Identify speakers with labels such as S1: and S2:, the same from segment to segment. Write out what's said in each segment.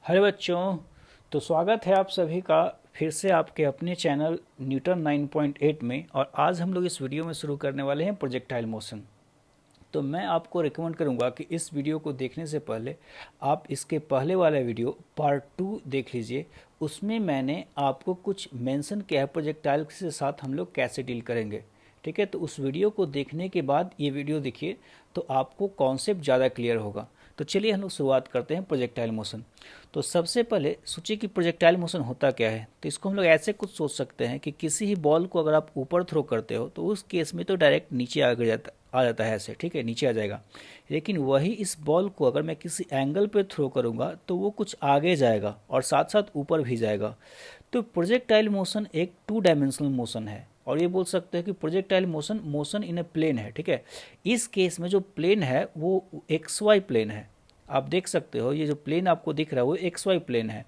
S1: Hello बच्चों। तो स्वागत है आप सभी का फिर से आपके अपने चैनल न्यूटन 9.8 में। और आज हम लोग इस वीडियो में शुरू करने वाले हैं प्रोजेक्टाइल मोशन। तो मैं आपको रिकमेंड करूंगा कि इस वीडियो को देखने से पहले आप इसके पहले वाला वीडियो पार्ट 2 देख लीजिए। उसमें मैंने आपको कुछ मेंशन किया है प्रोजेक्टाइल के साथ हम लोग कैसे डील करेंगे। ठीक है, तो उस वीडियो को देखने के बाद ये वीडियो देखिए तो आपको कॉन्सेप्ट ज़्यादा क्लियर होगा। तो चलिए हम लोग शुरुआत करते हैं प्रोजेक्टाइल मोशन। तो सबसे पहले सोचिए कि प्रोजेक्टाइल मोशन होता क्या है। तो इसको हम लोग ऐसे कुछ सोच सकते हैं कि किसी ही बॉल को अगर आप ऊपर थ्रो करते हो तो उस केस में तो डायरेक्ट नीचे आ जाता है ऐसे, ठीक है, नीचे आ जाएगा। लेकिन वही इस बॉल को अगर मैं किसी एंगल पे थ्रो करूंगा तो वो कुछ आगे जाएगा और साथ साथ ऊपर भी जाएगा। तो प्रोजेक्टाइल मोशन एक 2 डायमेंशनल मोशन है और ये बोल सकते हैं कि projectile motion motion in a plane है। ठीक है, इस केस में जो प्लेन है वो एक्स वाई प्लेन है। आप देख सकते हो ये जो प्लेन आपको दिख रहा है वो एक्स वाई प्लेन है।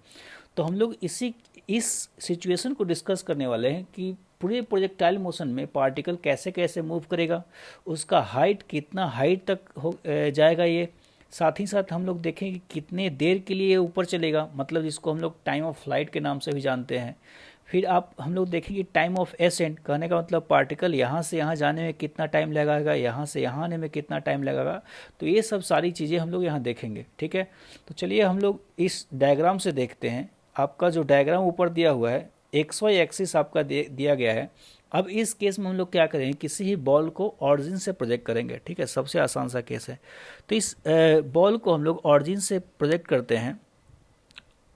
S1: तो हम लोग इस सिचुएशन को डिस्कस करने वाले हैं कि पूरे प्रोजेक्टाइल मोशन में पार्टिकल कैसे कैसे मूव करेगा, उसका हाइट कितना हाइट तक जाएगा ये। साथ ही साथ हम लोग देखेंगे कितने देर के लिए ऊपर चलेगा, मतलब जिसको हम लोग टाइम ऑफ फ्लाइट के नाम से भी जानते हैं। फिर आप हम लोग देखेंगे टाइम ऑफ एसेंट, कहने का मतलब पार्टिकल यहाँ से यहाँ जाने में कितना टाइम लगेगा, यहाँ से यहाँ आने में कितना टाइम लगेगा। तो ये सब सारी चीज़ें हम लोग यहाँ देखेंगे। ठीक है, तो चलिए हम लोग इस डायग्राम से देखते हैं। आपका जो डायग्राम ऊपर दिया हुआ है एक्स वाई एक्सिस आपका दिया गया है। अब इस केस में हम लोग क्या करेंगे, किसी ही बॉल को ऑरिजिन से प्रोजेक्ट करेंगे। ठीक है, सबसे आसान सा केस है। तो इस बॉल को हम लोग ऑरिजिन से प्रोजेक्ट करते हैं।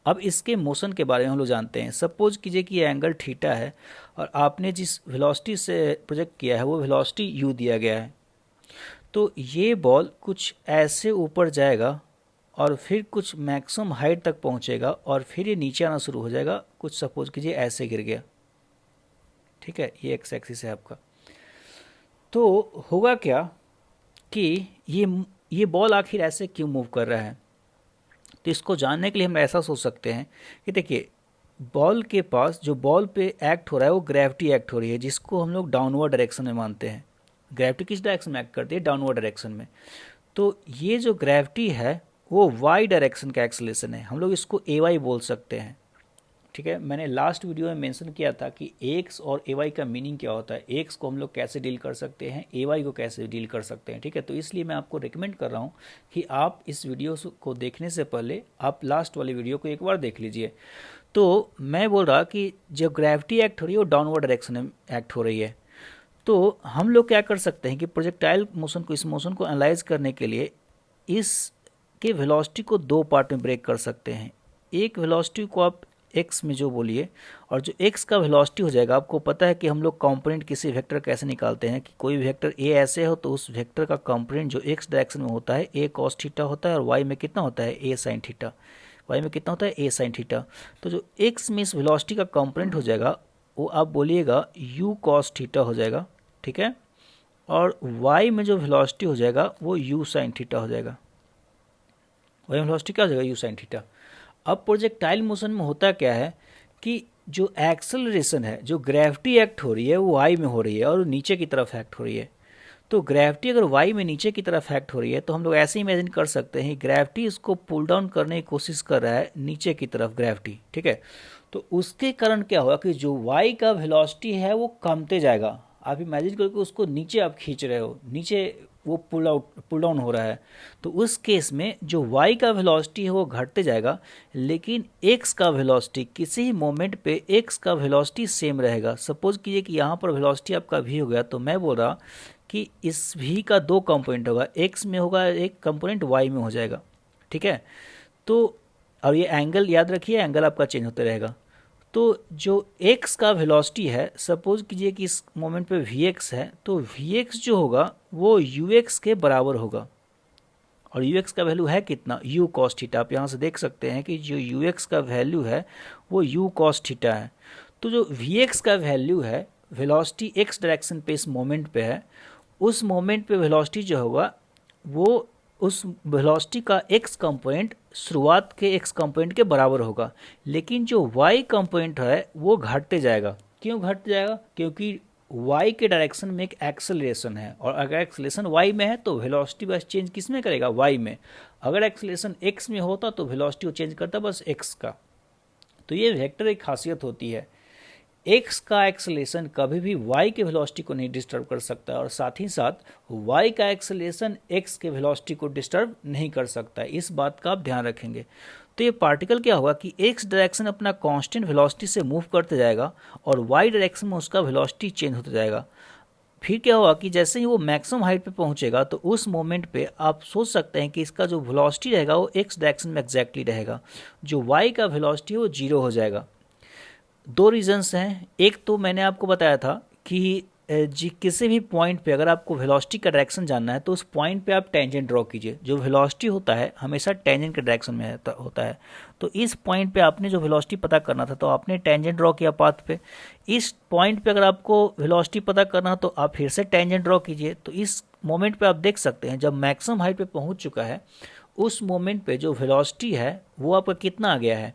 S1: अब इसके मोशन के बारे में हम लोग जानते हैं। सपोज कीजिए कि ये एंगल थीटा है और आपने जिस वेलोसिटी से प्रोजेक्ट किया है वो वेलोसिटी यू दिया गया है। तो ये बॉल कुछ ऐसे ऊपर जाएगा और फिर कुछ मैक्सिमम हाइट तक पहुंचेगा और फिर ये नीचे आना शुरू हो जाएगा। कुछ सपोज कीजिए ऐसे गिर गया। ठीक है, ये एक्स एक्सिस है आपका। तो होगा क्या कि ये बॉल आखिर ऐसे क्यों मूव कर रहा है। तो इसको जानने के लिए हम ऐसा सोच सकते हैं कि देखिए बॉल के पास जो बॉल पे एक्ट हो रहा है वो ग्रेविटी एक्ट हो रही है, जिसको हम लोग डाउनवर्ड डायरेक्शन में मानते हैं। ग्रेविटी किस डायरेक्शन में एक्ट करती है, डाउनवर्ड डायरेक्शन में। तो ये जो ग्रेविटी है वो वाई डायरेक्शन का एक्सेलरेशन है, हम लोग इसको ए वाई बोल सकते हैं। ठीक है, मैंने लास्ट वीडियो में मेंशन किया था कि एक्स और ए वाई का मीनिंग क्या होता है, एक्स को हम लोग कैसे डील कर सकते हैं, ए वाई को कैसे डील कर सकते हैं। ठीक है, तो इसलिए मैं आपको रिकमेंड कर रहा हूँ कि आप इस वीडियो को देखने से पहले आप लास्ट वाली वीडियो को एक बार देख लीजिए। तो मैं बोल रहा कि जो ग्रेविटी एक्ट हो रही है वो डाउनवर्ड डायरेक्शन में एक्ट हो रही है। तो हम लोग क्या कर सकते हैं कि प्रोजेक्टाइल मोशन को, इस मोशन को एनालाइज करने के लिए इस के वेलोसिटी को 2 पार्ट में ब्रेक कर सकते हैं। एक वेलोसिटी को आप एक्स में जो बोलिए, और जो एक्स का वेलोसिटी हो जाएगा, आपको पता है कि हम लोग कंपोनेंट किसी वेक्टर कैसे निकालते हैं कि कोई वेक्टर ए ऐसे हो तो उस वेक्टर का कंपोनेंट जो एक्स डायरेक्शन में होता है ए कॉस थीटा होता है और वाई में कितना होता है ए साइन थीटा। वाई में कितना होता है ए साइन थीटा। तो जो एक्स में इस वेलोसिटी का कंपोनेंट हो जाएगा वो आप बोलिएगा यू कॉस थीटा हो जाएगा। ठीक है, और वाई में जो वेलोसिटी हो जाएगा वो यू साइन थीटा हो जाएगा। वाई में वेलोसिटी क्या हो जाएगा, यू साइन थीटा। अब प्रोजेक्टाइल मोशन में होता क्या है कि जो एक्सेलरेशन है, जो ग्रेविटी एक्ट हो रही है वो वाई में हो रही है और नीचे की तरफ एक्ट हो रही है। तो ग्रेविटी अगर वाई में नीचे की तरफ एक्ट हो रही है तो हम लोग ऐसे इमेजिन कर सकते हैं ग्रेविटी इसको पुल डाउन करने की कोशिश कर रहा है नीचे की तरफ ग्रेविटी। ठीक है, तो उसके कारण क्या होगा कि जो वाई का वेलोसिटी है वो कमते जाएगा। आप इमेजिन करो कि उसको नीचे आप खींच रहे हो, नीचे वो पुल डाउन हो रहा है। तो उस केस में जो y का वेलोसिटी है वो घटते जाएगा, लेकिन x का वेलोसिटी किसी ही मोमेंट पे x का वेलोसिटी सेम रहेगा। सपोज कीजिए कि यहाँ पर वेलोसिटी आपका v हो गया, तो मैं बोल रहा कि इस v का 2 कंपोनेंट होगा, x में होगा एक कंपोनेंट y में हो जाएगा। ठीक है, तो अब ये एंगल याद रखिए, एंगल आपका चेंज होते रहेगा। तो जो x का वेलोसिटी है, सपोज कीजिए कि इस मोमेंट पे vx है, तो vx जो होगा वो ux के बराबर होगा। और ux का वैल्यू है कितना, u cos थीटा। आप यहाँ से देख सकते हैं कि जो ux का वैल्यू है वो u cos थीटा है। तो जो vx का वैल्यू है, वेलोसिटी x डायरेक्शन पे इस मोमेंट पे है, उस मोमेंट पे वेलोसिटी जो होगा वो उस वेलोसिटी का x कंपोनेंट शुरुआत के x कंपोनेंट के बराबर होगा। लेकिन जो y कंपोनेंट है वो घटते जाएगा। क्यों घट जाएगा, क्योंकि y के डायरेक्शन में एक एक्सेलरेशन है और अगर एक्सेलरेशन y में है तो वेलोसिटी बस चेंज किस में करेगा, y में। अगर एक्सेलरेशन x में होता तो वेलोसिटी वो चेंज करता बस x का। तो ये वेक्टर एक खासियत होती है, x का एक्सेलरेशन कभी भी y के वेलोसिटी को नहीं डिस्टर्ब कर सकता और साथ ही साथ y का एक्सेलरेशन x के वेलोसिटी को डिस्टर्ब नहीं कर सकता। इस बात का आप ध्यान रखेंगे। तो ये पार्टिकल क्या होगा कि x डायरेक्शन अपना कांस्टेंट वेलोसिटी से मूव करते जाएगा और y डायरेक्शन में उसका वेलोसिटी चेंज होता जाएगा। फिर क्या होगा कि जैसे ही वो मैक्सिमम हाइट पे पहुंचेगा तो उस मोमेंट पे आप सोच सकते हैं कि इसका जो वेलोसिटी रहेगा वो x डायरेक्शन में एग्जैक्टली रहेगा, जो y का वेलोसिटी है वो जीरो हो जाएगा। दो रीजंस हैं। एक तो मैंने आपको बताया था कि जी किसी भी पॉइंट पे अगर आपको वेलोसिटी का डायरेक्शन जानना है तो उस पॉइंट पे आप टेंजेंट ड्रॉ कीजिए। जो वेलोसिटी होता है हमेशा टेंजेंट के डायरेक्शन में होता है। तो इस पॉइंट पे आपने जो वेलोसिटी पता करना था तो आपने टेंजेंट ड्रॉ किया पाथ पे। इस पॉइंट पे अगर आपको वेलोसिटी पता करना तो आप फिर से टेंजेंट ड्रॉ कीजिए। तो इस मोमेंट पे आप देख सकते हैं जब मैक्सिमम हाइट पे पहुंच चुका है उस मोमेंट पे जो वेलोसिटी है वो आपका कितना आ गया है,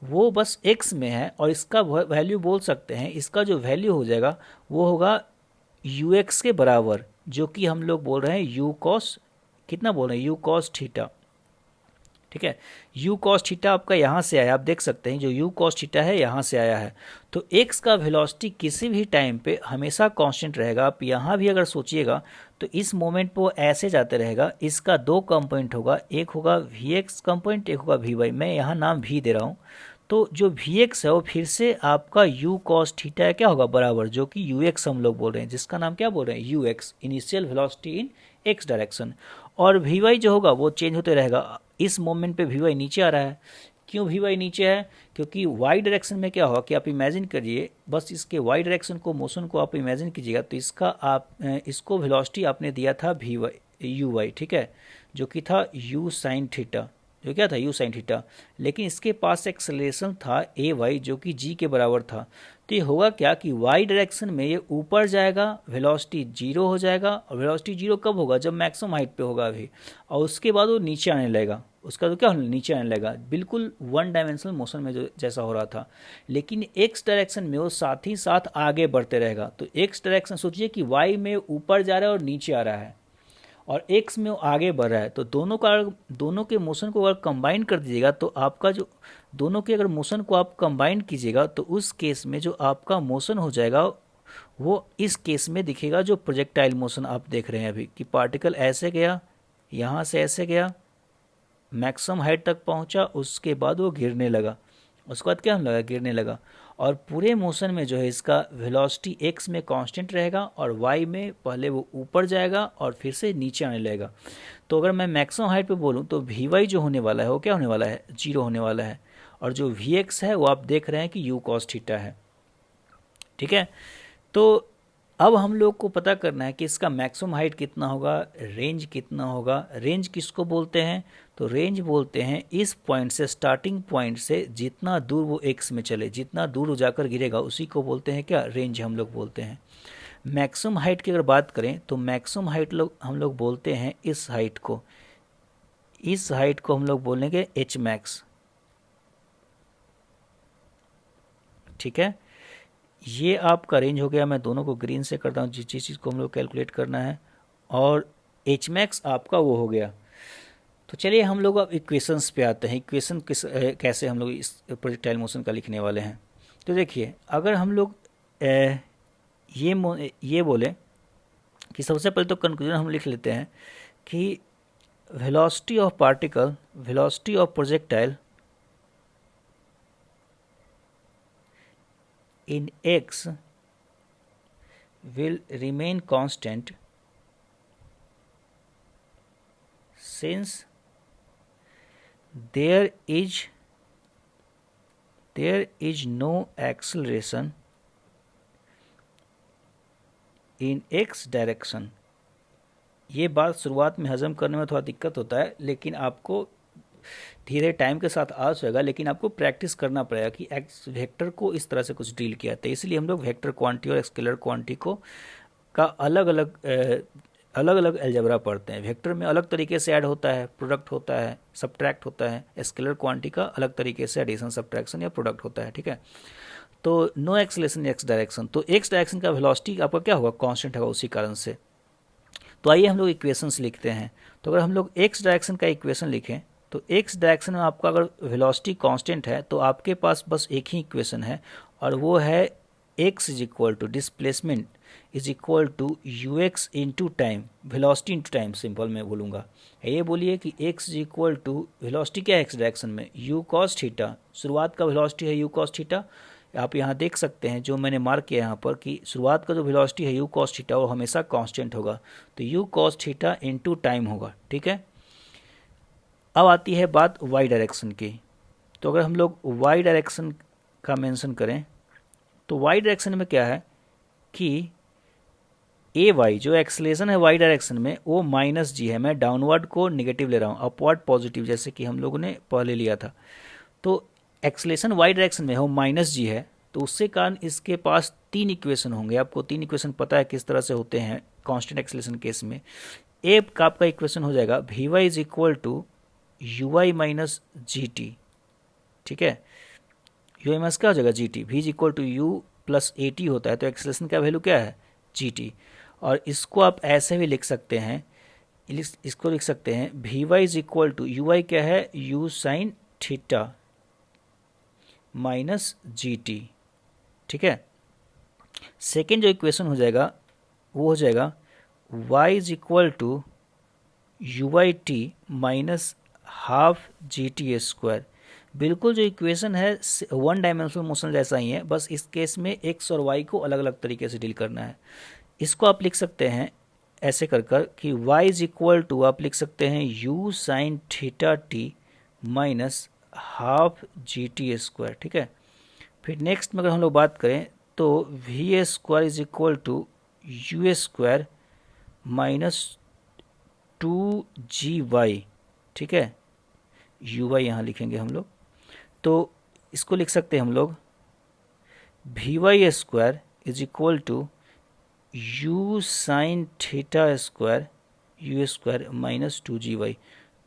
S1: वो बस x में है और इसका वैल्यू बोल सकते हैं, इसका जो वैल्यू हो जाएगा वो होगा ux के बराबर, जो कि हम लोग बोल रहे हैं u cos, कितना बोल रहे हैं u cos थीटा। ठीक है, u cos थीटा आपका यहाँ से आया, आप देख सकते हैं जो u cos थीटा है यहाँ से आया है। तो x का वेलोसिटी किसी भी टाइम पे हमेशा कांस्टेंट रहेगा। आप यहाँ भी अगर सोचिएगा तो इस मोमेंट पे वो ऐसे जाते रहेगा। इसका दो कंपोनेंट होगा, एक होगा vx कंपोनेंट, एक होगा vy। मैं यहाँ नाम v दे रहा हूँ। तो जो vx है वो फिर से आपका u cos थीटा क्या होगा बराबर, जो कि ux हम लोग बोल रहे हैं, जिसका नाम क्या बोल रहे हैं ux, इनिशियल वेलोसिटी इन x डायरेक्शन। और vy जो होगा वो चेंज होते रहेगा। इस मोमेंट पे vy नीचे आ रहा है। क्यों vy नीचे है? क्योंकि y डायरेक्शन में क्या होगा कि आप इमेजिन करिए, बस इसके y डायरेक्शन को, मोशन को आप इमेजिन कीजिएगा। तो इसका आप इसको वेलोसिटी आपने दिया था uy, ठीक है, जो कि था u साइन थीटा, जो क्या था u साइन थीटा। लेकिन इसके पास एक्सेलरेशन था ay जो कि g के बराबर था। तो ये होगा क्या कि y डायरेक्शन में ये ऊपर जाएगा, वेलोसिटी जीरो हो जाएगा। और वेलोसिटी जीरो कब होगा? जब मैक्सिमम हाइट पे होगा अभी, और उसके बाद वो नीचे आने लगेगा। उसका तो क्या होने, नीचे आने लगेगा, बिल्कुल वन डायमेंशनल मोशन में जो जैसा हो रहा था। लेकिन x डायरेक्शन में वो साथ ही साथ आगे बढ़ते रहेगा। तो x डायरेक्शन सोचिए कि y में ऊपर जा रहा है और नीचे आ रहा है, और x में वो आगे बढ़ रहा है। तो दोनों के मोशन को अगर कंबाइन कर दीजिएगा तो आपका जो दोनों के अगर मोशन को आप कंबाइन कीजिएगा तो उस केस में जो आपका मोशन हो जाएगा वो इस केस में दिखेगा, जो प्रोजेक्टाइल मोशन आप देख रहे हैं अभी, कि पार्टिकल ऐसे गया, यहाँ से ऐसे गया, मैक्सिमम हाइट तक पहुँचा, उसके बाद वो गिरने लगा। उसके बाद क्या होने लगा? गिरने लगा। और पूरे मोशन में जो है इसका वेलोसिटी x में कांस्टेंट रहेगा और y में पहले वो ऊपर जाएगा और फिर से नीचे आने लगेगा। तो अगर मैं मैक्सिमम हाइट पे बोलूँ तो vy जो होने वाला है वो क्या होने वाला है? जीरो होने वाला है। और जो vx है वो आप देख रहे हैं कि u cos थीटा है। ठीक है, तो अब हम लोग को पता करना है कि इसका मैक्सिमम हाइट कितना होगा, रेंज कितना होगा। रेंज किसको बोलते हैं? तो रेंज बोलते हैं इस पॉइंट से, स्टार्टिंग पॉइंट से जितना दूर वो एक्स में चले, जितना दूर वो जाकर गिरेगा उसी को बोलते हैं क्या? रेंज हम लोग बोलते हैं। मैक्सिमम हाइट की अगर बात करें तो मैक्सिमम हाइट हम लोग बोलते हैं इस हाइट को, हम लोग बोलेंगे एच मैक्स। ठीक है, ये आपका रेंज हो गया। मैं दोनों को ग्रीन से करता हूँ जिस चीज़ को हम लोग कैलकुलेट करना है, और एच मैक्स आपका वो हो गया। तो चलिए हम लोग अब इक्वेशंस पे आते हैं। इक्वेशन कैसे हम लोग इस प्रोजेक्टाइल मोशन का लिखने वाले हैं। तो देखिए, अगर हम लोग ये बोले कि सबसे पहले तो कंक्लूजन हम लिख लेते हैं कि velocity of particle, velocity of projectile in x will remain constant since there is no acceleration in x direction। ये बात शुरुआत में हजम करने में थोड़ा दिक्कत होता है, लेकिन आपको धीरे टाइम के साथ आ जाएगा। लेकिन आपको प्रैक्टिस करना पड़ेगा कि एक्स वेक्टर को इस तरह से कुछ डील किया था। इसलिए हम लोग वेक्टर क्वांटिटी और स्केलर क्वांटिटी को का अलग अलग अलजेब्रा पढ़ते हैं। वेक्टर में अलग तरीके से ऐड होता है, प्रोडक्ट होता है, सब्ट्रैक्ट होता है। स्केलर क्वांटिटी का अलग तरीके से एडिशन, सब्ट्रैक्शन या प्रोडक्ट होता है। ठीक है, तो नो एक्सेलरेशन एक्स डायरेक्शन, तो एक्स डायरेक्शन का वेलोसिटी आपका क्या होगा? कांस्टेंट होगा उसी कारण से। तो आइए हम लोग इक्वेशंस लिखते हैं। तो अगर हम लोग एक्स डायरेक्शन का इक्वेशन लिखें तो एक्स डायरेक्शन में आपका अगर वेलोसिटी कांस्टेंट है तो आपके पास बस एक ही इक्वेशन है और वो है x is equal to displacement is equal to u x into time, velocity into time simple मैं बोलूँगा। ये बोलिए कि x is equal to velocity क्या है एक्स डायरेक्शन में, यू कॉस थीटा, शुरुआत का वेलोसिटी है यू कॉस थीटा। आप यहाँ देख सकते हैं जो मैंने मार्क किया यहाँ पर कि शुरुआत का जो वेलोसिटी है यू कॉस थीटा वो हमेशा कांस्टेंट होगा, तो you cos theta into time होगा। ठीक है, अब आती है बात वाई डायरेक्शन की। तो अगर हम लोग वाई डायरेक्शन का मेंशन करें तो वाई डायरेक्शन में क्या है कि ए वाई जो एक्सलेशन है वाई डायरेक्शन में वो माइनस जी है, मैं डाउनवर्ड को नेगेटिव ले रहा हूँ, अपवर्ड पॉजिटिव, जैसे कि हम लोगों ने पहले लिया था। तो एक्सलेशन वाई डायरेक्शन में वो माइनस जी है, तो उससे कारण इसके पास तीन इक्वेशन होंगे। आपको तीन इक्वेशन पता है किस तरह से होते हैं कांस्टेंट एक्सलेशन केस में। ए का आपका इक्वेशन हो जाएगा v y is equal to u y minus g t. ठीक है, यू वाई माइनस क्या हो जाएगा g t, v is equal to u plus a t होता है, तो एक्सलेशन का वैल्यू क्या है जी टी। और इसको आप ऐसे भी लिख सकते हैं, इसको लिख सकते हैं v y is equal to u y क्या है u sign theta minus g t. ठीक है, सेकेंड जो इक्वेशन हो जाएगा वो हो जाएगा y is equal to u y t minus half g t square. बिल्कुल जो इक्वेशन है वन डायमेंशनल मोशन जैसा ही है, बस इस केस में x और y को अलग अलग तरीके से डील करना है। इसको आप लिख सकते हैं ऐसे कर कर कि y इज इक्वल टू आप लिख सकते हैं u sign theta t minus half g t square. ठीक है, फिर नेक्स्ट में अगर हम लोग बात करें तो v square is equal to u square minus two g y. ठीक है, यू वाई यहाँ लिखेंगे हम लोग, तो इसको लिख सकते हैं हम लोग v y square is equal to u sign theta square u square minus two g y.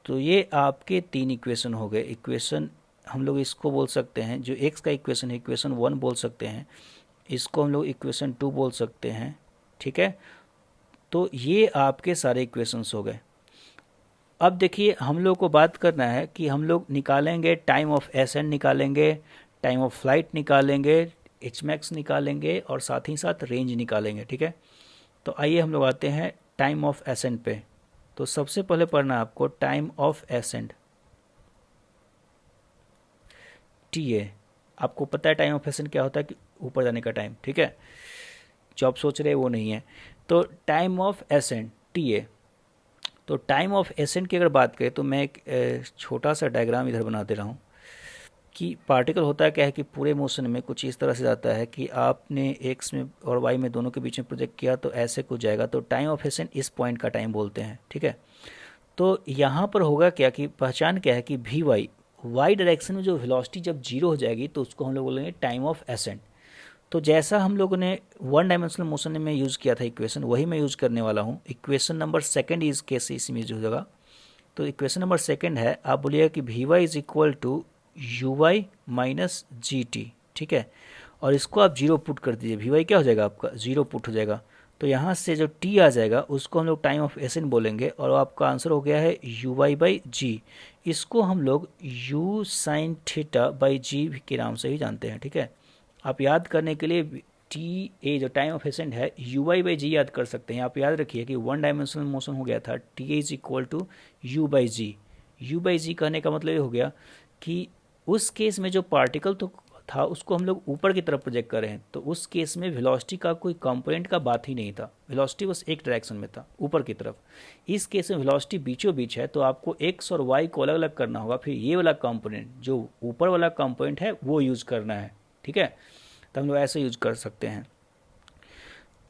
S1: तो ये आपके तीन इक्वेशन हो गए। इक्वेशन हम लोग इसको बोल सकते हैं, जो एक्स का इक्वेशन है इक्वेशन 1 बोल सकते हैं, इसको हम लोग इक्वेशन 2 बोल सकते हैं। ठीक है, तो ये आपके सारे इक्वेशंस हो गए। अब देखिए हम लोग को बात करना है कि हम लोग निकालेंगे टाइम ऑफ एसेंट, निकालेंगे टाइम ऑफ फ्लाइट, निकालेंगे एच मैक्स निकालेंगे और साथ ही साथ रेंज निकालेंगे। ठीक है, तो आइए हम लोग आते हैं टाइम ऑफ एसेंट पे। तो सबसे पहले पढ़ना है आपको time of accent T A. आपको पता है टाइम ऑफ एसेंट क्या होता है कि ऊपर जाने का टाइम। ठीक है, जो आप सोच रहे हैं वो नहीं है। तो time of accent T A, तो टाइम ऑफ एसेंट की अगर बात करें तो मैं एक छोटा सा डायग्राम इधर बना दे रहा हूँ कि पार्टिकल होता है क्या है कि पूरे मोशन में कुछ इस तरह से जाता है कि आपने एक्स में और वाई में दोनों के बीच में प्रोजेक्ट किया तो ऐसे कुछ जाएगा, तो टाइम ऑफ एसेंट इस पॉइंट का टाइम बोलते हैं। ठीक है, तो यहाँ पर होगा क्या कि पहचान क्या है कि वी वाई वाई डायरेक्शन में जो वेलोसिटी जब जीरो हो जाएगी तो उसको हम लोग बोलेंगे टाइम ऑफ एसेंट। तो जैसा हम लोगों ने वन डायमेंशनल मोशन में यूज़ किया था इक्वेशन, वही मैं यूज़ करने वाला हूँ। इक्वेशन नंबर सेकंड इस केस इसमें यूज हो जाएगा। तो इक्वेशन नंबर सेकंड है, आप बोलिएगा कि v y is equal to u y minus g t. ठीक है, और इसको आप जीरो पुट कर दीजिए, वी वाई क्या हो जाएगा आपका जीरो पुट हो जाएगा। तो यहाँ से जो टी आ जाएगा उसको हम लोग टाइम ऑफ एसेंट बोलेंगे और आपका आंसर हो गया है यू वाई बाई जी। इसको हम लोग यू साइन थीटा बाई जी के नाम से ही जानते हैं। ठीक है, आप याद करने के लिए टी ए जो टाइम ऑफ एसेंट है यू वाई बाई जी याद कर सकते हैं। आप याद रखिए कि वन डायमेंशनल मोशन हो गया था T A is equal to U by G. U by G कहने का मतलब ये हो गया कि उस केस में जो पार्टिकल तो था उसको हम लोग ऊपर की तरफ प्रोजेक्ट कर रहे हैं, तो उस केस में वेलोसिटी का कोई कंपोनेंट का बात ही नहीं था, वेलोसिटी बस एक डायरेक्शन में था ऊपर की तरफ। इस केस में वेलोसिटी बीचों बीच है, तो आपको एक्स और वाई को अलग अलग करना होगा, फिर ये वाला कंपोनेंट जो ऊपर वाला कंपोनेंट है वो यूज करना है। ठीक है, तो हम लोग ऐसे यूज कर सकते हैं।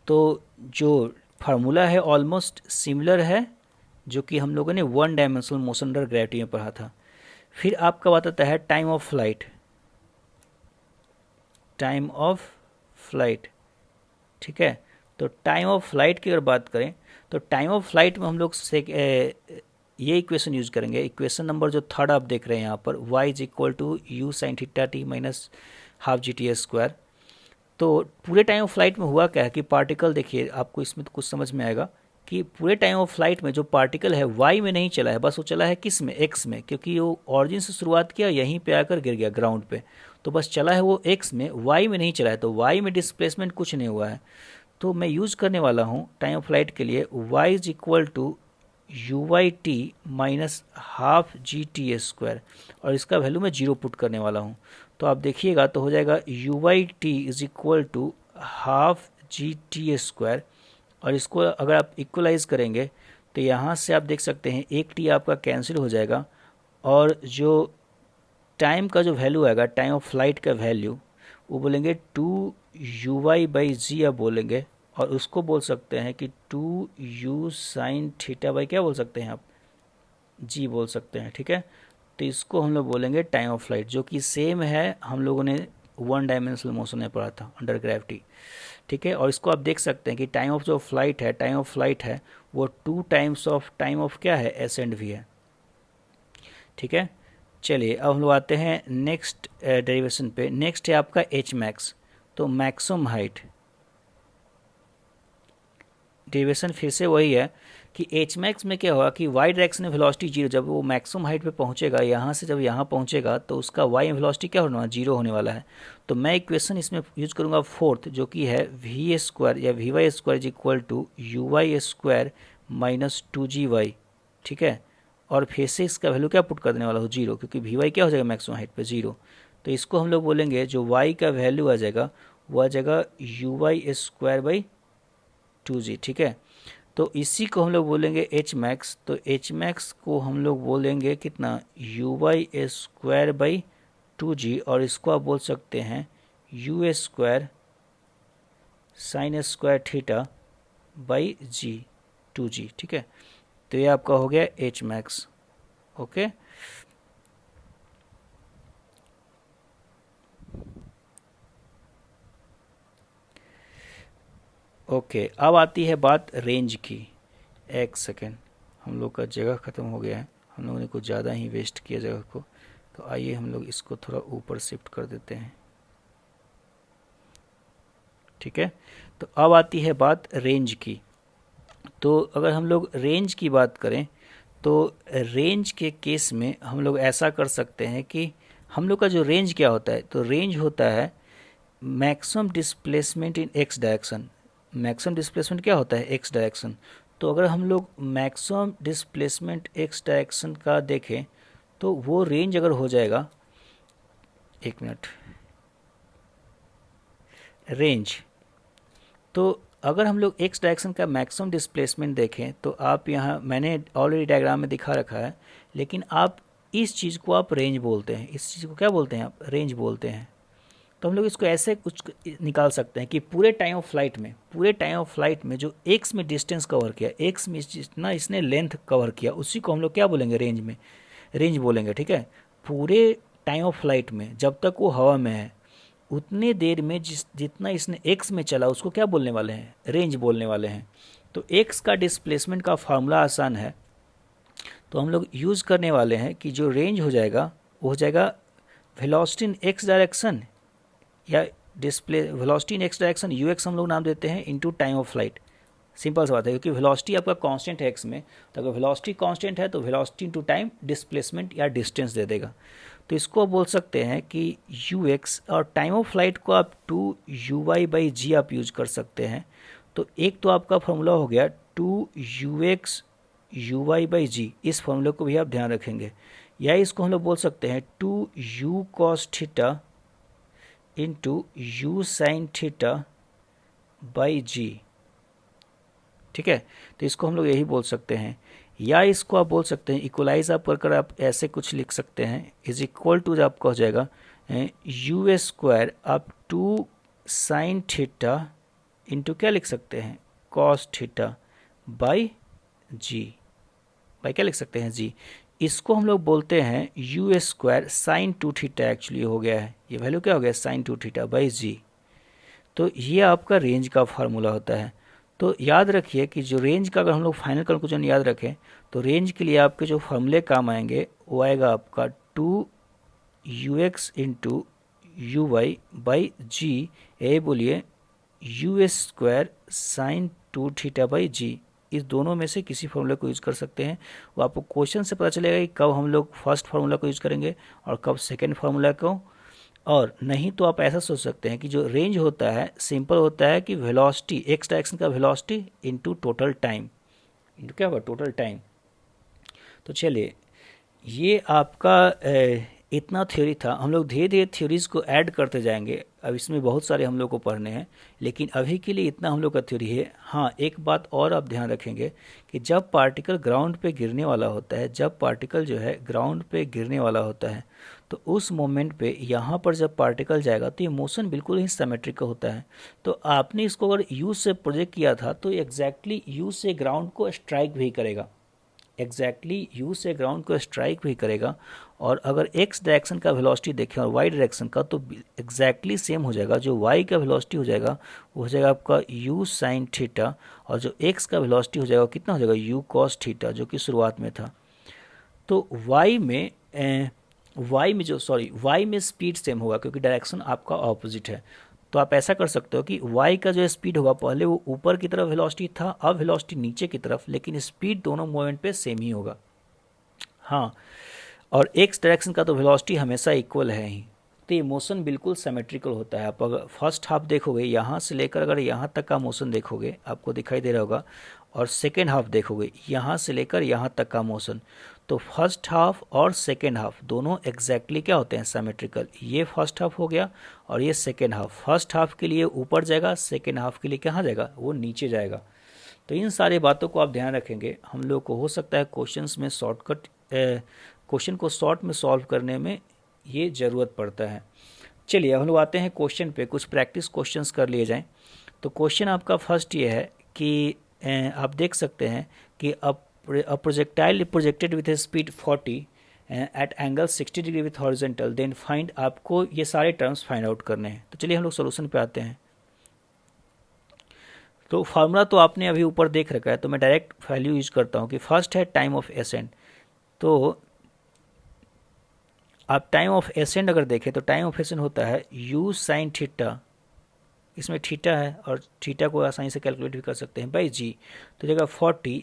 S1: तो जो फार्मूला है ऑलमोस्ट सिमिलर है जो कि हम लोगों ने one dimensional motion under gravity में पढ़ा था। फिर आपका बात आता है time of flight, time of flight. ठीक है, तो टाइम ऑफ फ्लाइट की अगर बात करें तो टाइम ऑफ फ्लाइट में हम लोग से ये इक्वेशन यूज करेंगे। इक्वेशन नंबर जो थर्ड आप देख रहे हैं यहाँ पर y is equal to u sign theta t minus half g t square. तो पूरे टाइम ऑफ फ्लाइट में हुआ क्या है कि पार्टिकल, देखिए आपको इसमें तो कुछ समझ में आएगा कि पूरे टाइम ऑफ फ्लाइट में जो पार्टिकल है वाई में नहीं चला है, बस वो चला है किस में, एक्स में, क्योंकि वो ऑरिजिन से शुरुआत किया यहीं पे आकर गिर गया ग्राउंड पे, तो बस चला है वो एक्स में, वाई में नहीं चला है, तो वाई में डिस्प्लेसमेंट कुछ नहीं हुआ है। तो मैं यूज़ करने वाला हूँ टाइम ऑफ फ्लाइट के लिए y is equal to u y t minus half g t square, और इसका वैल्यू मैं जीरो पुट करने वाला हूँ। तो आप देखिएगा तो हो जाएगा u y t is equal to half g t square, और इसको अगर आप इक्वलाइज करेंगे तो यहाँ से आप देख सकते हैं एक टी आपका कैंसिल हो जाएगा, और जो टाइम का जो वैल्यू आएगा, टाइम ऑफ फ्लाइट का वैल्यू, वो बोलेंगे 2u/g आप बोलेंगे, और उसको बोल सकते हैं कि 2u sin थीटा बाई क्या बोल सकते हैं आप, g बोल सकते हैं, ठीक है। तो इसको हम लोग बोलेंगे टाइम ऑफ फ्लाइट, जो कि सेम है हम लोगों ने वन डायमेंशनल मोशन में पढ़ा था अंडर ग्रेविटी, ठीक है। और इसको आप देख सकते हैं कि टाइम ऑफ जो फ्लाइट है, टाइम ऑफ फ्लाइट है वो 2 टाइम्स ऑफ टाइम ऑफ क्या है, एस एंड वी है, ठीक है। चलिए अब हम लोग आते हैं नेक्स्ट डेरिवेशन पे। नेक्स्ट है आपका एच मैक्स। तो मैक्सिमम हाइट, डेरिवेशन फिर से वही है कि एच मैक्स में क्या होगा कि वाई डायरेक्शन में वेलोसिटी जीरो, जब वो मैक्सिमम हाइट पे पहुंचेगा, यहाँ से जब यहाँ पहुंचेगा तो उसका वाई वेलोसिटी क्या होना, जीरो होने वाला है। तो मैं इक्वेशन इसमें यूज करूँगा फोर्थ, जो कि है वी स्क्वायर या v y square is equal to u y square minus 2GY, ठीक है। और फिर से इसका वैल्यू क्या पुट कर देने वाला हूँ, जीरो, क्योंकि वी वाई क्या हो जाएगा मैक्सिमम हाइट पे, जीरो। तो इसको हम लोग बोलेंगे जो वाई का वैल्यू आ जाएगा वो आ जाएगा u y square by 2G, ठीक है। तो इसी को हम लोग बोलेंगे एच मैक्स। तो एच मैक्स को हम लोग बोलेंगे कितना, you y square by 2G, और इसको आप बोल सकते हैं u square sin square theta by g 2G, ठीक है। तो ये आपका हो गया एच मैक्स, ओके। ओके अब आती है बात रेंज की। एक सेकेंड, हम लोग का जगह ख़त्म हो गया है, हम लोगों ने कुछ ज़्यादा ही वेस्ट किया जगह को, तो आइए हम लोग इसको थोड़ा ऊपर शिफ्ट कर देते हैं, ठीक है। तो अब आती है बात रेंज की। तो अगर हम लोग रेंज की बात करें तो रेंज के केस में हम लोग ऐसा कर सकते हैं कि हम लोग का जो रेंज क्या होता है, तो रेंज होता है maximum displacement in x direction. Maximum displacement क्या होता है, एक्स डायरेक्शन। तो अगर हम लोग मैक्सिमम डिस्प्लेसमेंट एक्स डायरेक्शन का देखें तो वो रेंज अगर हो जाएगा, एक मिनट, रेंज, तो अगर हम लोग एक्स डायरेक्शन का मैक्सिमम डिस्प्लेसमेंट देखें तो आप यहाँ, मैंने ऑलरेडी डायग्राम में दिखा रखा है, लेकिन आप इस चीज़ को आप रेंज बोलते हैं, इस चीज़ को क्या बोलते हैं आप, रेंज बोलते हैं। तो हम लोग इसको ऐसे कुछ निकाल सकते हैं कि पूरे टाइम ऑफ फ्लाइट में, पूरे टाइम ऑफ फ्लाइट में जो एक्स में डिस्टेंस कवर किया, एक्स में जितना इसने लेंथ कवर किया, उसी को हम लोग क्या बोलेंगे, रेंज में, रेंज बोलेंगे, ठीक है। पूरे टाइम ऑफ फ्लाइट में जब तक वो हवा में है उतने देर में जितना इसने एक्स में चला उसको क्या बोलने वाले हैं, रेंज बोलने वाले हैं। तो एक्स का डिस्प्लेसमेंट का फार्मूला आसान है, तो हम लोग यूज़ करने वाले हैं कि जो रेंज हो जाएगा वो हो जाएगा वेलोसिटी इन एक्स डायरेक्शन, या display velocity in x direction you x हम लोग नाम देते हैं, into time of flight. Simple सा बात है, क्योंकि वेलोसिटी आपका कांस्टेंट है एक्स में, तो अगर वेलोसिटी कांस्टेंट है तो वेलोसिटी इनटू टाइम डिस्प्लेसमेंट या डिस्टेंस दे देगा। तो इसको बोल सकते हैं कि यू एक्स, और टाइम ऑफ फ्लाइट को आप 2u/g आप यूज कर सकते हैं। तो एक तो आपका फॉर्मूला हो गया 2ux uy/g, इस फॉर्मूले को भी आप ध्यान रखेंगे, या इसको हम लोग बोल सकते हैं 2u cos theta into U sign theta by G, ठीक है। तो इसको हम लोग यही बोल सकते हैं, या इसको आप बोल सकते हैं इक्वलाइज आप कर आप ऐसे कुछ लिख सकते हैं, इज इक्वल टू आपका हो जाएगा यू स्क्वायर आप 2 साइन थीटा इंटू क्या लिख सकते हैं, cos theta by g, by क्या लिख सकते हैं, जी। इसको हम लोग बोलते हैं u square sine 2 theta, actually हो गया है ये वैल्यू क्या हो गया, साइन 2 थीटा बाई जी। तो ये आपका रेंज का फार्मूला होता है। तो याद रखिए कि जो रेंज का अगर हम लोग फाइनल कंक्लूजन याद रखें तो रेंज के लिए आपके जो फॉर्मूले काम आएंगे वो आएगा आपका 2ux into you Y by G, ए बोलिए U square sine 2 theta by G, इस दोनों में से किसी फार्मूला को यूज़ कर सकते हैं। वो आपको क्वेश्चन से पता चलेगा कि कब हम लोग फर्स्ट फार्मूला को यूज़ करेंगे और कब सेकेंड फार्मूला को। और नहीं तो आप ऐसा सोच सकते हैं कि जो रेंज होता है सिंपल होता है कि वेलोसिटी, एक्स डायरेक्शन का velocity into total time, into क्या होगा, टोटल टाइम। तो चलिए, ये आपका इतना थ्योरी था। हम लोग धीरे धीरे थ्योरीज को ऐड करते जाएंगे। अब इसमें बहुत सारे हम लोग को पढ़ने हैं, लेकिन अभी के लिए इतना हम लोग का थ्योरी है। हाँ, एक बात और आप ध्यान रखेंगे कि जब पार्टिकल ग्राउंड पे गिरने वाला होता है, जब पार्टिकल जो है ग्राउंड पे गिरने वाला होता है, तो उस मोमेंट पे यहाँ पर जब पार्टिकल जाएगा तो ये मोशन बिल्कुल ही सिमेट्रिकल होता है। तो आपने इसको अगर यू से प्रोजेक्ट किया था तो एग्जैक्टली यू से ग्राउंड को स्ट्राइक भी करेगा, एग्जैक्टली यू से ग्राउंड को स्ट्राइक भी करेगा। और अगर एक्स डायरेक्शन का वेलोसिटी देखें और वाई डायरेक्शन का, तो एग्जैक्टली सेम हो जाएगा। जो वाई का वेलोसिटी हो जाएगा वो हो जाएगा आपका यू साइन थीटा, और जो एक्स का वेलोसिटी हो जाएगा कितना हो जाएगा, यू कॉस थीटा, जो कि शुरुआत में था। तो वाई में स्पीड सेम होगा क्योंकि डायरेक्शन आपका ऑपोजिट है। तो आप ऐसा कर सकते हो कि y का जो स्पीड होगा, पहले वो ऊपर की तरफ वेलोसिटी था, अब वेलोसिटी नीचे की तरफ, लेकिन स्पीड दोनों मोमेंट पे सेम ही होगा। हाँ, और x डायरेक्शन का तो वेलोसिटी हमेशा इक्वल है ही। तो ये मोशन बिल्कुल सिमेट्रिकल होता है। आप अगर फर्स्ट हाफ देखोगे, यहाँ से लेकर अगर यहाँ तक का मोशन देखोगे, आपको दिखाई दे रहा होगा, और सेकेंड हाफ देखोगे, यहाँ से लेकर यहाँ तक का मोशन, तो फर्स्ट हाफ और सेकेंड हाफ दोनों एग्जैक्टली क्या होते हैं, सिमेट्रिकल। ये फर्स्ट हाफ हो गया और ये सेकेंड हाफ। फर्स्ट हाफ के लिए ऊपर जाएगा, सेकेंड हाफ के लिए कहाँ जाएगा, वो नीचे जाएगा। तो इन सारी बातों को आप ध्यान रखेंगे। हम लोग को हो सकता है क्वेश्चंस में शॉर्टकट, क्वेश्चन को शॉर्ट में सॉल्व करने में ये ज़रूरत पड़ता है। चलिए अब हम लोग आते हैं क्वेश्चन पे, कुछ प्रैक्टिस क्वेश्चंस कर लिए जाएं। तो क्वेश्चन आपका फर्स्ट ये है कि आप देख सकते हैं कि अब a projectile projected with a speed 40 at angle 60 degree with horizontal, then find, आपको ये सारे टर्म्स फाइंड आउट करने हैं। तो चलिए हम लोग सोल्यूशन पे आते हैं। तो फार्मूला तो आपने अभी ऊपर देख रखा है, तो मैं डायरेक्ट वैल्यू यूज करता हूँ कि फर्स्ट है टाइम ऑफ एसेंड। तो आप टाइम ऑफ एसेंड अगर देखें तो टाइम ऑफ एसेंड होता है यू साइन थीटा, इसमें थीटा है और थीटा को आसानी से कैलकुलेट भी कर सकते हैं, बाई जी। तो जगह 40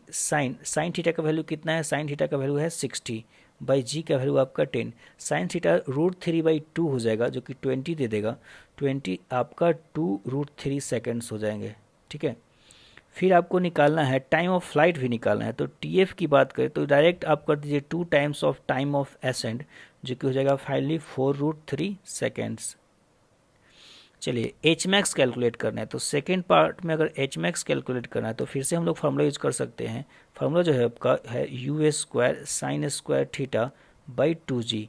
S1: साइन थीटा का वैल्यू कितना है, साइन थीटा का वैल्यू है 60, बाई जी का वैल्यू आपका 10। साइन थीटा √3/2 हो जाएगा, जो कि 20 दे देगा। 20 आपका 2√3 सेकेंड्स हो जाएंगे, ठीक है। फिर आपको निकालना है टाइम ऑफ फ्लाइट भी निकालना है। तो टीएफ की बात करें तो डायरेक्ट आप कर दीजिए 2 times of time of ascend, जो कि हो जाएगा फाइनली 4√3 सेकेंड्स। चलिए एच मैक्स कैलकुलेट करना है। तो सेकेंड पार्ट में अगर एच मैक्स कैलकुलेट करना है तो फिर से हम लोग फार्मूला यूज कर सकते हैं। फार्मूला जो है आपका है u² sin² theta by 2g।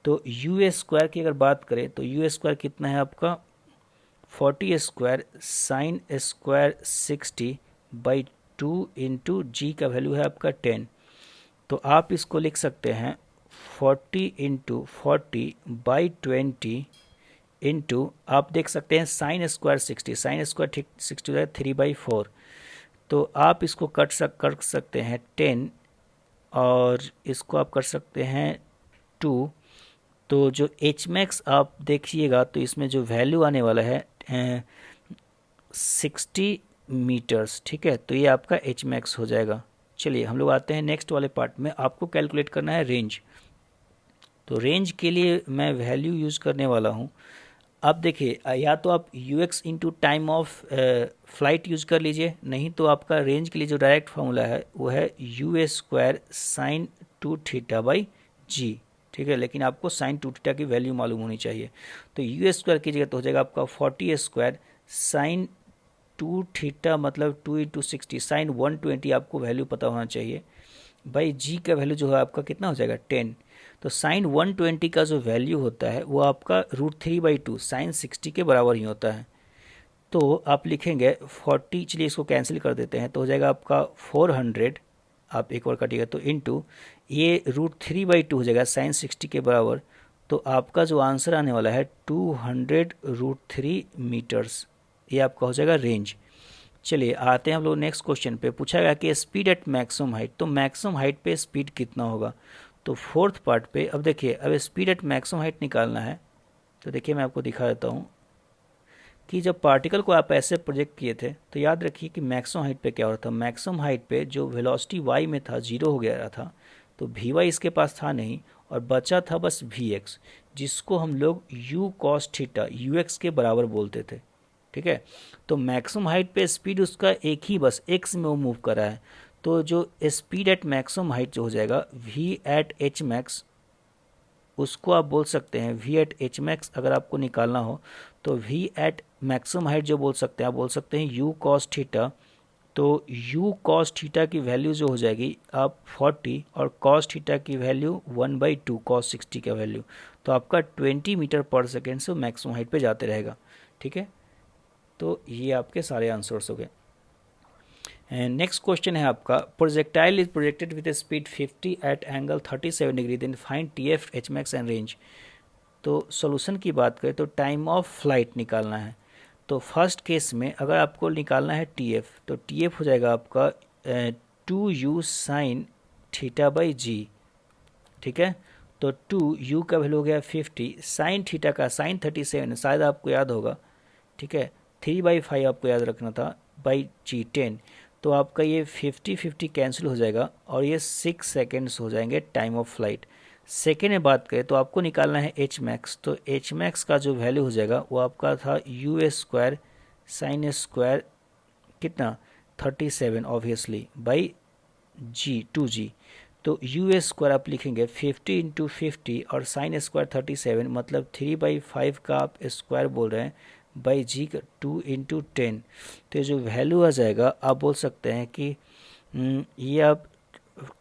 S1: तो u² की अगर बात करें तो u² कितना है आपका 40² sin² 60 बाई 2 इंटू जी का वैल्यू है आपका 10। तो आप इसको लिख सकते हैं 40 इंटू 40 बाई 20 इंटू, आप देख सकते हैं sin² 60, sin² 60 हो जाए 3/4। तो आप इसको कर सकते हैं 10 और इसको आप कर सकते हैं 2। तो जो एच मैक्स आप देखिएगा तो इसमें जो वैल्यू आने वाला है 60 मीटर्स, ठीक है। तो ये आपका एच मैक्स हो जाएगा। चलिए हम लोग आते हैं नेक्स्ट वाले पार्ट में। आपको कैलकुलेट करना है रेंज। तो रेंज के लिए मैं वैल्यू यूज़ करने वाला हूँ। अब देखिए, या तो आप ux into time of flight use कर लीजिए, नहीं तो आपका रेंज के लिए जो डायरेक्ट फार्मूला है वो है u² sin 2 theta by G, ठीक है। लेकिन आपको sin 2 थीटा की वैल्यू मालूम होनी चाहिए। तो u² कीजिएगा तो हो जाएगा आपका 40² sin 2 थीटा, मतलब 2 इंटू 60 sin 120 आपको वैल्यू पता होना चाहिए, बाई जी का वैल्यू जो है आपका कितना हो जाएगा 10। तो साइन 120 का जो वैल्यू होता है वो आपका √3/2 साइन 60 के बराबर ही होता है। तो आप लिखेंगे 40, चलिए इसको कैंसिल कर देते हैं, तो हो जाएगा आपका 400, आप एक बार काटिएगा तो इंटू ये √3/2 हो जाएगा साइन 60 के बराबर। तो आपका जो आंसर आने वाला है 200√3 मीटर्स, ये आपका हो जाएगा रेंज। चलिए आते हैं हम लोग नेक्स्ट क्वेश्चन पे। पूछा गया कि स्पीड एट मैक्सिमम हाइट, तो मैक्सिमम हाइट पे स्पीड कितना होगा। तो फोर्थ पार्ट पे अब देखिए, अब स्पीड एट मैक्सिमम हाइट निकालना है। तो देखिए मैं आपको दिखा देता हूँ कि जब पार्टिकल को आप ऐसे प्रोजेक्ट किए थे तो याद रखिए कि मैक्सिमम हाइट पे क्या हो रहा था, मैक्सिमम हाइट पे जो वेलोसिटी वाई में था जीरो हो गया था, तो वी वाई इसके पास था नहीं और बचा था बस वी एक्स, जिसको हम लोग you cos theta you x के बराबर बोलते थे। ठीक है, तो मैक्सिमम हाइट पे स्पीड उसका एक ही बस एक्स में वो मूव कर रहा है, तो जो स्पीड एट मैक्सिमम हाइट जो हो जाएगा वी एट एच मैक्स, उसको आप बोल सकते हैं वी एट एच मैक्स। अगर आपको निकालना हो तो वी एट मैक्सिमम हाइट जो बोल सकते हैं, आप बोल सकते हैं यू कॉस थीटा। तो यू कॉस थीटा की वैल्यू जो हो जाएगी आप 40 और कॉस थीटा की वैल्यू 1/2 कॉस 60 का वैल्यू, तो आपका 20 मीटर पर सेकेंड से मैक्सिमम हाइट पे जाते रहेगा। ठीक है, तो ये आपके सारे आंसर्स हो गए। एंड नेक्स्ट क्वेश्चन है आपका, projectile is projected with speed 50 at angle 37 degree, then find t f h max and range. तो सॉल्यूशन की बात करें तो टाइम ऑफ फ्लाइट निकालना है। तो फर्स्ट केस में अगर आपको निकालना है टी एफ, तो टी एफ हो जाएगा आपका 2u sign theta by G. ठीक है, तो 2u का वैल्यू हो गया 50, साइन थीटा का साइन 37 शायद आपको याद होगा। ठीक है, 3/5 आपको याद रखना था, बाई जी 10, तो आपका ये 50-50 कैंसिल हो जाएगा और ये 6 सेकेंड्स हो जाएंगे टाइम ऑफ फ्लाइट। सेकेंड में बात करें तो आपको निकालना है एच मैक्स, तो एच मैक्स का जो वैल्यू हो जाएगा वो आपका था you S square sin square कितना 37 ऑब्वियसली बाई जी 2g। तो यू एस स्क्वायर आप लिखेंगे 50 इंटू 50 और साइन स्क्वायर 37, मतलब 3/5 का आप स्क्वायर बोल रहे हैं बाई जी का 2 इंटू 10। तो ये जो वैल्यू आ जाएगा आप बोल सकते हैं कि ये आप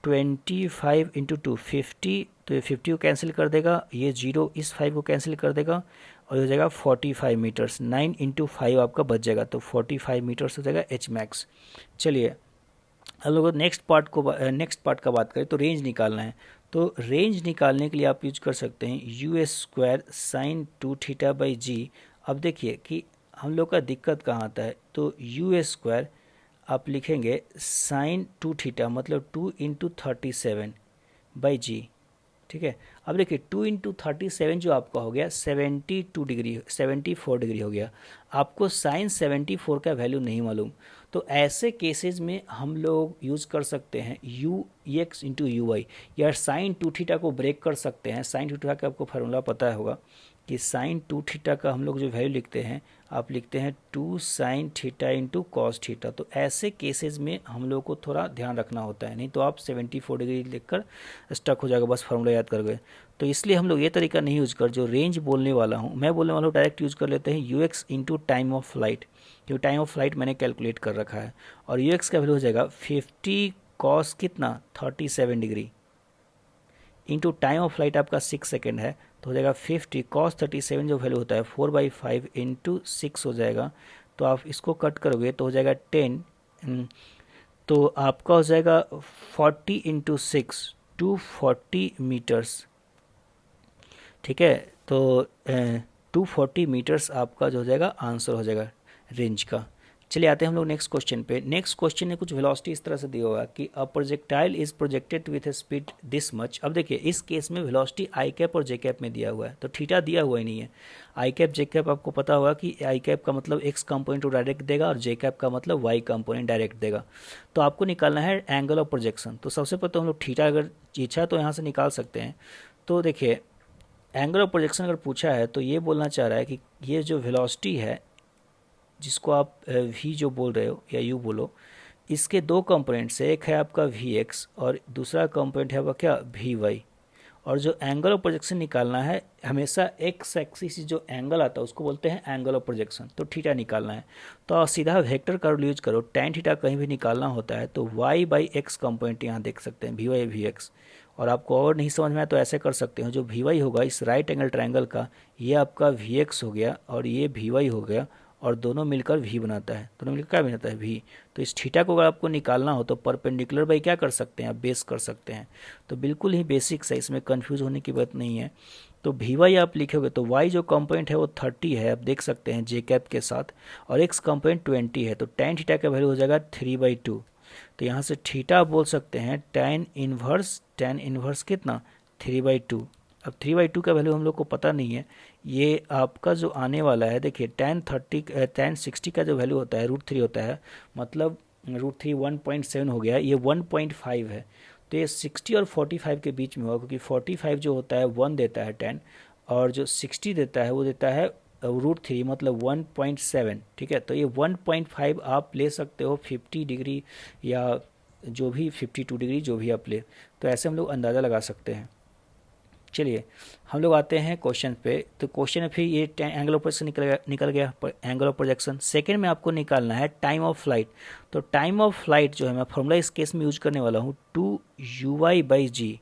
S1: 25 इंटू 2 50, तो ये 50 को कैंसिल कर देगा, ये जीरो इस 5 को कैंसिल कर देगा और हो जाएगा 45 मीटर्स, 9 इंटू 5 आपका बच जाएगा, तो 45 मीटर्स हो जाएगा एच मैक्स। चलिए हम लोग नेक्स्ट पार्ट का बात करें तो रेंज निकालना है। तो रेंज निकालने के लिए आप यूज कर सकते हैं U S square sine 2 theta by G. अब देखिए कि हम लोग का दिक्कत कहाँ आता है, तो यू एस स्क्वायर आप लिखेंगे साइन 2 थीटा मतलब 2 इंटू 37 बाई जी। ठीक है, अब देखिए 2 इंटू 37 जो आपका हो गया 72 डिग्री 74 डिग्री हो गया, आपको साइन 74 का वैल्यू नहीं मालूम, तो ऐसे केसेस में हम लोग यूज़ कर सकते हैं u x into you y, या साइन 2 थीटा को ब्रेक कर सकते हैं। साइन 2 थीटा का आपको फार्मूला पता होगा कि साइन 2 थीटा का हम लोग जो वैल्यू लिखते हैं, आप लिखते हैं 2 sine theta into cos theta. तो ऐसे केसेस में हम लोग को थोड़ा ध्यान रखना होता है, नहीं तो आप 74 डिग्री लिखकर स्टक हो जाएगा बस फार्मूला याद कर गए। तो इसलिए हम लोग ये तरीका नहीं यूज़ कर, जो रेंज बोलने वाला हूँ मैं बोलने वाला हूँ डायरेक्ट यूज़ कर लेते हैं u x into time of flight, क्योंकि टाइम ऑफ फ्लाइट मैंने कैलकुलेट कर रखा है, और यू एक्स का वैल्यू हो जाएगा 50 कॉस कितना 37 degree into time of flight आपका 6 सेकेंड है, तो हो जाएगा 50 कॉस 37 जो वैल्यू होता है 4/5 इंटू 6 हो जाएगा। तो आप इसको कट करोगे तो हो जाएगा 10, तो आपका हो जाएगा 40 इंटू 6 240 मीटर्स। ठीक है, तो 240 मीटर्स आपका जो हो जाएगा आंसर हो जाएगा रेंज का। चलिए आते हैं हम लोग नेक्स्ट क्वेश्चन पे। नेक्स्ट क्वेश्चन में कुछ वेलोसिटी इस तरह से दिया होगा कि a projectile is projected with speed this much. अब देखिए इस केस में वेलोसिटी आई कैप और जे कैप में दिया हुआ है, तो थीटा दिया हुआ ही नहीं है। आई कैप जे कैप आपको पता होगा कि आई कैप का मतलब एक्स कंपोनेंट को डायरेक्ट देगा और जे कैप का मतलब वाई कंपोनेंट डायरेक्ट देगा। तो आपको निकालना है एंगल ऑफ प्रोजेक्शन। तो सबसे पहले तो हम लोग थीटा अगर इच्छा तो यहाँ से निकाल सकते हैं। तो देखिए एंगल ऑफ प्रोजेक्शन अगर पूछा है तो ये बोलना चाह रहा है कि ये जो वेलोसिटी है जिसको आप वी जो बोल रहे हो या यू बोलो, इसके दो कंपोनेंट्स है, एक है आपका वी एक्स और दूसरा कंपोनेंट है आपका क्या वी वाई। और जो एंगल ऑफ प्रोजेक्शन निकालना है हमेशा एक्स एक्सिस जो एंगल आता है उसको बोलते हैं एंगल ऑफ प्रोजेक्शन। तो थीटा निकालना है तो आप सीधा वेक्टर कर्व यूज करो, टेन थीटा कहीं भी निकालना होता है तो वाई बाई एक्स कंपोनेंट यहाँ देख सकते हैं वी वाई वी एक्स। और आपको और नहीं समझ में आया तो ऐसे कर सकते हो, जो वी वाई होगा इस राइट एंगल ट्रायंगल का, ये आपका वी एक्स हो गया और ये वी वाई हो गया और दोनों मिलकर वी बनाता है, दोनों मिलकर क्या बनाता है वी। तो इस थीटा को अगर आपको निकालना हो तो परपेंडिकुलर बाई क्या कर सकते हैं आप बेस कर सकते हैं। तो बिल्कुल ही बेसिक्स है, इसमें कंफ्यूज होने की बात नहीं है। तो वी वाई आप लिखोगे तो वाई जो कंपोनेंट है वो 30 है, आप देख सकते हैं जे कैप के साथ, और एक्स कंपोनेंट 20 है, तो टेन थीटा का वैल्यू हो जाएगा 3/2। तो यहाँ से थीटा बोल सकते हैं टेन इनवर्स कितना 3/2। अब 3/2 का वैल्यू हम लोग को पता नहीं है। ये आपका जो आने वाला है, देखिए tan 60 का जो वैल्यू होता है √3 होता है, मतलब √3 1.7 हो गया, ये 1.5 है। तो ये 60 और 45 के बीच में होगा, क्योंकि 45 जो होता है 1 देता है tan, और जो 60 देता है वो देता है √3 मतलब 1.7। ठीक है, तो ये 1.5 आप ले सकते हो 50 डिग्री या जो भी 52 डिग्री जो भी आप ले, तो ऐसे हम लोग अंदाज़ा लगा सकते हैं। चलिए हम लोग आते हैं क्वेश्चन पे। तो क्वेश्चन में फिर ये एंगल ऑफ प्रोजेक्शन निकल गया एंगल ऑफ प्रोजेक्शन। सेकंड में आपको निकालना है टाइम ऑफ फ्लाइट। तो टाइम ऑफ फ्लाइट जो है मैं फॉर्मूला इस केस में यूज करने वाला हूँ 2u/g।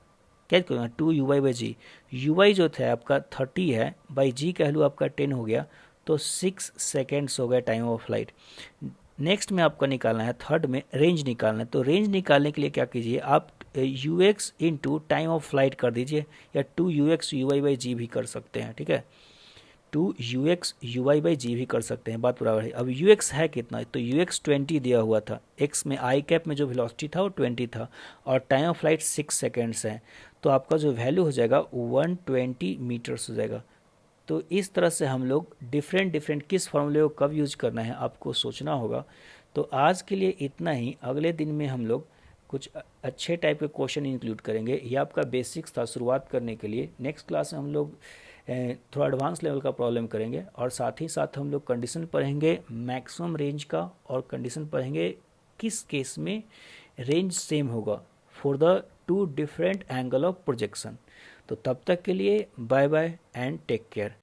S1: क्या करूँगा 2u/g। u जो था आपका 30 है, बाई जी कह लूँ आपका 10 हो गया, तो 6 सेकेंड्स हो गया टाइम ऑफ फ्लाइट। नेक्स्ट में आपका निकालना है, थर्ड में रेंज निकालना है। तो रेंज निकालने के लिए क्या कीजिए आप you x into time of flight कर दीजिए, या 2ux/u/g भी कर सकते हैं। ठीक है, 2ux/u/g भी कर सकते हैं, बात बराबर है। अब ux है कितना, तो ux 20 दिया हुआ था, x में आई कैप में जो वेलोसिटी था वो 20 था, और टाइम ऑफ फ्लाइट 6 सेकेंड्स है, तो आपका जो वैल्यू हो जाएगा 120 मीटर्स हो जाएगा। तो इस तरह से हम लोग डिफरेंट डिफरेंट किस फॉर्मूले को कब यूज करना है आपको सोचना होगा। तो आज के लिए इतना ही। अगले दिन में हम लोग कुछ अच्छे टाइप के क्वेश्चन इंक्लूड करेंगे। ये आपका बेसिक्स था शुरुआत करने के लिए। नेक्स्ट क्लास में हम लोग थोड़ा एडवांस लेवल का प्रॉब्लम करेंगे, और साथ ही साथ हम लोग कंडीशन पढ़ेंगे मैक्सिमम रेंज का, और कंडीशन पढ़ेंगे किस केस में रेंज सेम होगा for the 2 different angle of projection. तो तब तक के लिए bye bye and take care.